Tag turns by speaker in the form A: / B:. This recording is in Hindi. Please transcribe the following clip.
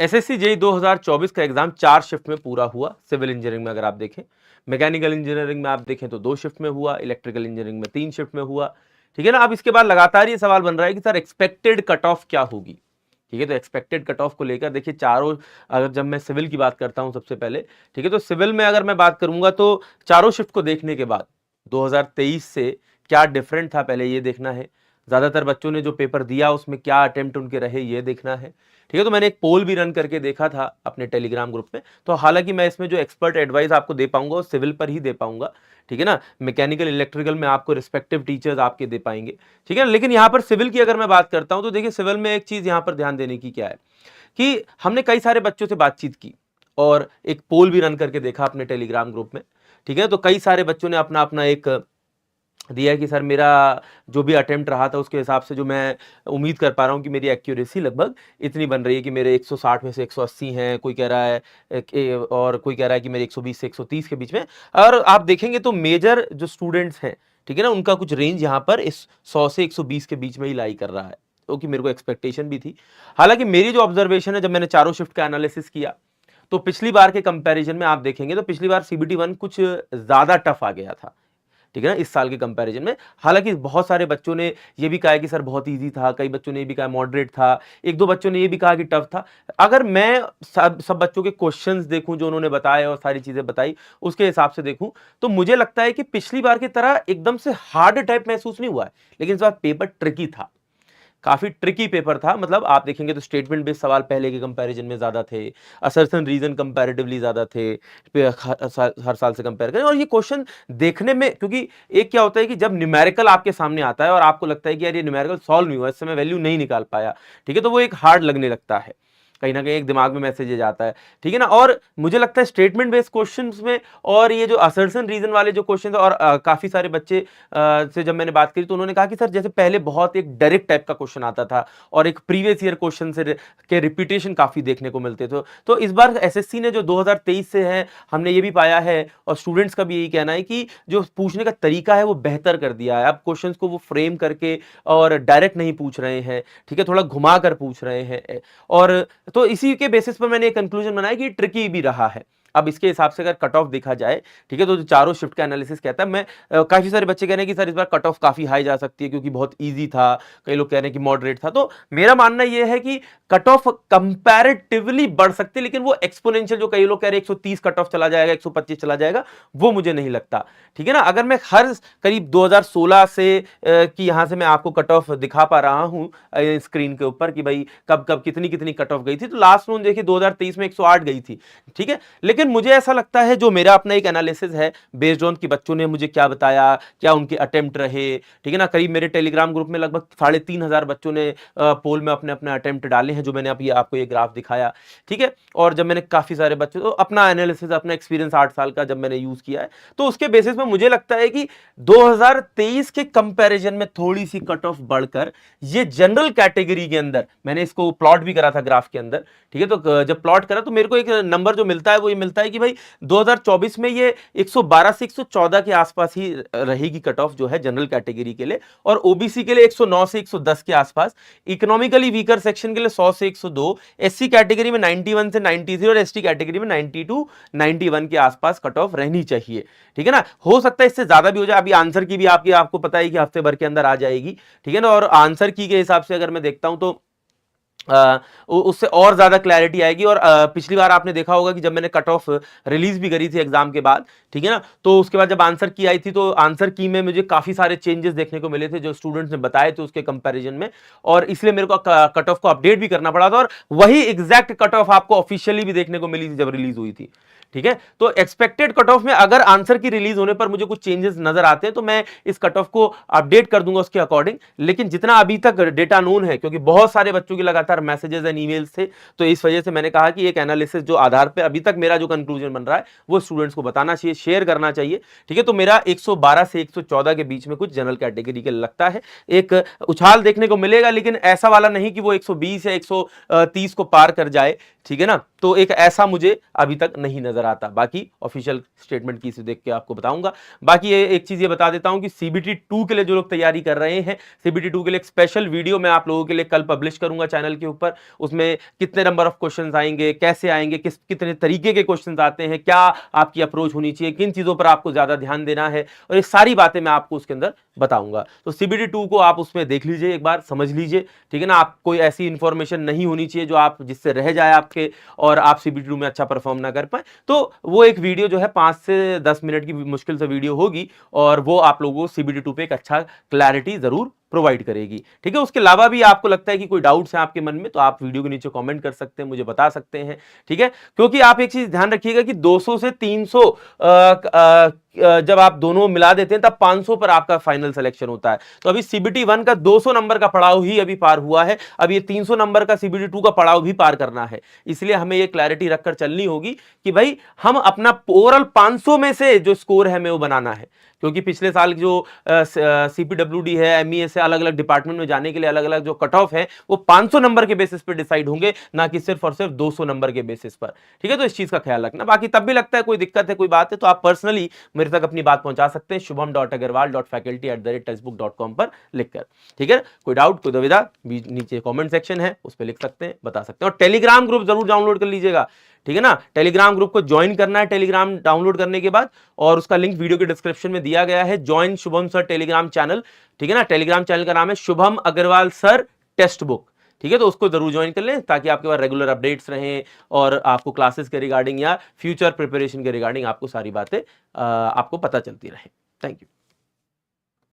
A: एसएससी जेई 2024 का एग्जाम 4 शिफ्ट में पूरा हुआ। सिविल इंजीनियरिंग में अगर आप देखें, मैकेनिकल इंजीनियरिंग में आप देखें तो 2 शिफ्ट में हुआ, इलेक्ट्रिकल इंजीनियरिंग में 3 शिफ्ट में हुआ। ठीक है ना। अब इसके बाद लगातार ये सवाल बन रहा है कि सर एक्सपेक्टेड कट ऑफ क्या होगी। ठीक है, तो एक्सपेक्टेड कट ऑफ को लेकर देखिए चारों, अगर जब मैं सिविल की बात करता हूं सबसे पहले, ठीक है, तो सिविल में अगर मैं बात करूंगा तो चारों शिफ्ट को देखने के बाद 2023 से क्या डिफरेंट था पहले ये देखना है। ज्यादातर बच्चों ने जो पेपर दिया उसमें क्या अटेम्प्ट उनके रहे ये देखना है। ठीक है, तो मैंने एक पोल भी रन करके देखा था अपने टेलीग्राम ग्रुप में। तो हालांकि मैं इसमें जो एक्सपर्ट एडवाइस आपको दे पाऊंगा वो सिविल पर ही दे पाऊंगा। ठीक है ना। मैकेनिकल इलेक्ट्रिकल में आपको रिस्पेक्टिव टीचर्स आपके दे पाएंगे। ठीक है ना। लेकिन यहां पर सिविल की अगर मैं बात करता हूं तो देखिए सिविल में एक चीज यहां पर ध्यान देने की क्या है कि हमने कई सारे बच्चों से बातचीत की और एक पोल भी रन करके देखा अपने टेलीग्राम ग्रुप में। ठीक है, तो कई सारे बच्चों ने अपना अपना एक दिया कि सर मेरा जो भी अटेम्प्ट रहा था उसके हिसाब से जो मैं उम्मीद कर पा रहा हूँ कि मेरी एक्यूरेसी लगभग इतनी बन रही है कि मेरे 160 में से 180 हैं, कोई कह रहा है और कोई कह रहा है कि मेरे 120 से 130 के बीच में। और आप देखेंगे तो मेजर जो स्टूडेंट्स हैं, ठीक है ना, उनका कुछ रेंज यहाँ पर इस 100 से 120 के बीच में ही लाई कर रहा है, क्योंकि मेरे को एक्सपेक्टेशन भी थी। हालांकि मेरी जो ऑब्जर्वेशन है, जब मैंने चारों शिफ्ट का एनालिसिस किया तो पिछली बार के कंपैरिजन में आप देखेंगे तो पिछली बार सीबीटी 1 कुछ ज्यादा टफ आ गया था। ठीक है ना, इस साल के कंपैरिजन में। हालांकि बहुत सारे बच्चों ने ये भी कहा है कि सर बहुत इजी था, कई बच्चों ने ये भी कहा मॉडरेट था, एक दो बच्चों ने ये भी कहा कि टफ था। अगर मैं सब बच्चों के क्वेश्चंस देखूं जो उन्होंने बताए और सारी चीजें बताई उसके हिसाब से देखूं तो मुझे लगता है कि पिछली बार की तरह एकदम से हार्ड टाइप महसूस नहीं हुआ है, लेकिन इस बार पेपर ट्रिकी था, काफी ट्रिकी पेपर था। मतलब आप देखेंगे तो स्टेटमेंट बेस्ड सवाल पहले के कंपैरिजन में ज्यादा थे, असर्शन रीजन कंपैरेटिवली ज्यादा थे हर साल से कंपेयर करें। और ये क्वेश्चन देखने में, क्योंकि एक क्या होता है कि जब न्यूमेरिकल आपके सामने आता है और आपको लगता है कि यार ये न्यूमेरिकल सॉल्व नहीं हुआ, इससे मैं वैल्यू नहीं निकाल पाया, ठीक है, तो वो एक हार्ड लगने लगता है, कहीं ना कहीं एक दिमाग में मैसेज जाता है। ठीक है ना। और मुझे लगता है स्टेटमेंट बेस्ड क्वेश्चंस में और ये जो असर्शन रीजन वाले जो क्वेश्चन और काफी सारे बच्चे से जब मैंने बात करी तो उन्होंने कहा कि सर जैसे पहले बहुत एक डायरेक्ट टाइप का क्वेश्चन आता था और एक प्रीवियस ईयर क्वेश्चन से के रिपीटेशन काफी देखने को मिलते थे। तो इस बार एसएससी ने जो 2023 से है, हमने ये भी पाया है और स्टूडेंट्स का भी यही कहना है कि जो पूछने का तरीका है वो बेहतर कर दिया है। अब क्वेश्चंस को वो फ्रेम करके और डायरेक्ट नहीं पूछ रहे हैं, ठीक है, थोड़ा घुमा कर पूछ रहे हैं। और तो इसी के बेसिस पर मैंने एक कंक्लूजन बनाया कि ट्रिकी भी रहा है। अब इसके हिसाब से अगर कट ऑफ देखा जाए, ठीक है, तो चारों शिफ्ट का एनालिसिस कहता है, मैं काफी सारे बच्चे कह रहे हैं कि सर इस बार कट ऑफ काफी हाई जा सकती है क्योंकि बहुत इजी था, कई लोग कह रहे हैं कि मॉडरेट था। तो मेरा मानना यह है कि कट ऑफ कंपैरेटिवली बढ़ सकती है, लेकिन वो एक्सपोनेंशियल जो कई लोग कह रहे हैं 130 कट ऑफ चला जाएगा, 125 चला जाएगा, वो मुझे नहीं लगता। ठीक है ना। अगर मैं हर करीब 2016 से कि यहां से मैं आपको कट ऑफ दिखा पा रहा हूं स्क्रीन के ऊपर कि भाई कब कब कितनी कितनी कट ऑफ गई थी, तो लास्ट में देखिए 2023 में 108 गई थी। ठीक है, लेकिन मुझे ऐसा लगता है, जो मेरा अपना एक एनालिसिस है बेस्ड ऑन कि बच्चों ने मुझे क्या बताया, क्या उनके अटेम्प्ट रहे, ठीक है ना, करीब मेरे टेलीग्राम ग्रुप में लगभग 3,500 बच्चों ने पोल में अपने अपने अटेम्प्ट डाले हैं, जो मैंने अभी आपको ये ग्राफ दिखाया। ठीक है, और जब मैंने काफी सारे बच्चों तो अपना एनालिसिस, अपना एक्सपीरियंस 8 साल का जब मैंने यूज किया है, तो उसके बेसिस में मुझे लगता है कि 2023 के कंपैरिजन में थोड़ी सी कट ऑफ बढ़कर ये जनरल कैटेगरी के अंदर, मैंने इसको प्लॉट भी करा था ग्राफ के अंदर। ठीक है, तो जब प्लॉट करा तो मेरे को एक नंबर जो मिलता है वो ये मिलता है कि भाई 2024 में ये 112 से 114 के आसपास ही रहेगी कट ऑफ जो है जनरल कैटेगरी के लिए, और ओबीसी के लिए 109 से 110 के आसपास, इकोनॉमिकली वीकर सेक्शन के लिए 100 से 102, एससी कैटेगरी में 91 से 93 और एसटी कैटेगरी में 92 91 के आसपास कट ऑफ रहनी चाहिए। ठीक है ना। हो सकता है इससे ज्यादा भी हो जाए, अभी आंसर की भी आपको पता है कि हफ्ते भर के अंदर आ जाएगी। ठीक है ना। और आंसर की के हिसाब से अगर मैं देखता हूं तो उससे और ज्यादा क्लैरिटी आएगी। और पिछली बार आपने देखा होगा कि जब मैंने कट ऑफ रिलीज भी करी थी एग्जाम के बाद, ठीक है ना, तो उसके बाद जब आंसर की आई थी तो आंसर की में मुझे काफी सारे चेंजेस देखने को मिले थे जो स्टूडेंट्स ने बताए थे उसके कंपैरिजन में, और इसलिए मेरे को कट ऑफ को अपडेट भी करना पड़ा था, और वही एग्जैक्ट कट ऑफ आपको ऑफिशियली भी देखने को मिली थी जब रिलीज हुई थी। ठीक है, तो एक्सपेक्टेड कट ऑफ में अगर आंसर की रिलीज होने पर मुझे कुछ चेंजेस नजर आते हैं तो मैं इस कट ऑफ को अपडेट कर दूंगा उसके अकॉर्डिंग। लेकिन जितना अभी तक डेटा नोन है, क्योंकि बहुत सारे बच्चों की लगातार मैसेजेस एंड ईमेल्स थे, तो इस वजह से मैंने कहा कि एक एनालिसिस जो आधार पे अभी तक मेरा जो कंक्लूजन बन रहा है वो स्टूडेंट्स को बताना चाहिए, शेयर करना चाहिए। ठीक है, तो मेरा 112 से 114 के बीच में कुछ जनरल कैटेगरी के लगता है एक उछाल देखने को मिलेगा, लेकिन ऐसा वाला नहीं कि वो 120 या 130 को पार कर जाए। ठीक है ना, तो एक ऐसा मुझे अभी तक नहीं नजर आता। बाकी ऑफिशियल स्टेटमेंट की देख के आपको बताऊंगा। बाकी एक चीज ये बता देता हूं कि सीबीटी 2 के लिए जो लोग तैयारी कर रहे हैं, सीबीटी 2 के लिए एक स्पेशल वीडियो मैं आप लोगों के लिए कल पब्लिश करूंगा चैनल के ऊपर, उसमें कितने नंबर ऑफ क्वेश्चंस आएंगे, कैसे आएंगे, कितने तरीके के क्वेश्चंस आते हैं, क्या आपकी अप्रोच होनी चाहिए, किन चीजों पर आपको ज्यादा ध्यान देना है, और ये सारी बातें मैं आपको उसके अंदर बताऊंगा। तो CBT 2 को आप उसमें देख लीजिए, एक बार समझ लीजिए, ठीक है ना। आप कोई ऐसी इंफॉर्मेशन नहीं होनी चाहिए जो आप जिससे रह जाए आपके और आप CBT 2 में अच्छा परफॉर्म ना कर पाए। तो वो एक वीडियो जो है 5 से 10 मिनट की मुश्किल से वीडियो होगी और वो आप लोगों को CBT 2 पे एक अच्छा क्लैरिटी जरूर प्रोवाइड करेगी, ठीक है। उसके अलावा भी आपको लगता है कि कोई डाउट्स है आपके मन में, तो आप वीडियो के नीचे कमेंट कर सकते हैं, मुझे बता सकते हैं, ठीक है। क्योंकि आप एक चीज ध्यान रखिएगा कि 200 से 300 जब आप दोनों मिला देते हैं तब 500 पर आपका फाइनल सिलेक्शन होता है। तो अभी CBT 1 का 200 नंबर का पड़ाव ही अभी पार हुआ है, अब ये 300 नंबर का CBT 2 का पड़ाव भी पार करना है। इसलिए हमें ये क्लैरिटी रखकर चलनी होगी कि भाई हम अपना ओवरऑल 500 में से जो स्कोर है हमें वो बनाना है। क्योंकि पिछले साल जो CPWD है, MES है, अलग अलग डिपार्टमेंट में जाने के लिए अलग अलग जो कट ऑफ है वो 500 नंबर के बेसिस पे डिसाइड होंगे, ना कि सिर्फ और सिर्फ 200 नंबर के बेसिस पर, ठीक है। तो इस चीज का ख्याल रखना। बाकी तब भी लगता है कोई दिक्कत है, कोई बात है, तो आप पर्सनली मेरे तक अपनी बात पहुंचा सकते हैं shubham.agarwal.faculty@textbook.com पर लिखकर, ठीक है। कोई डाउट, कोई दुविधा, नीचे कमेंट सेक्शन है उस पर लिख सकते हैं, बता सकते हैं। और टेलीग्राम ग्रुप जरूर डाउनलोड कर लीजिएगा, ठीक है ना। टेलीग्राम ग्रुप को ज्वाइन करना है टेलीग्राम डाउनलोड करने के बाद, और उसका लिंक वीडियो के डिस्क्रिप्शन में दिया गया है। Join Shubham sir Telegram channel, ठीक है ना। टेलीग्राम चैनल का नाम है Shubham Agarwal sir textbook, ठीक है। तो उसको जरूर ज्वाइन कर लें ताकि आपके पास रेगुलर अपडेट्स रहें और आपको क्लासेस के रिगार्डिंग या फ्यूचर प्रिपरेशन के रिगार्डिंग आपको सारी बातें आपको पता चलती रहे। Thank you.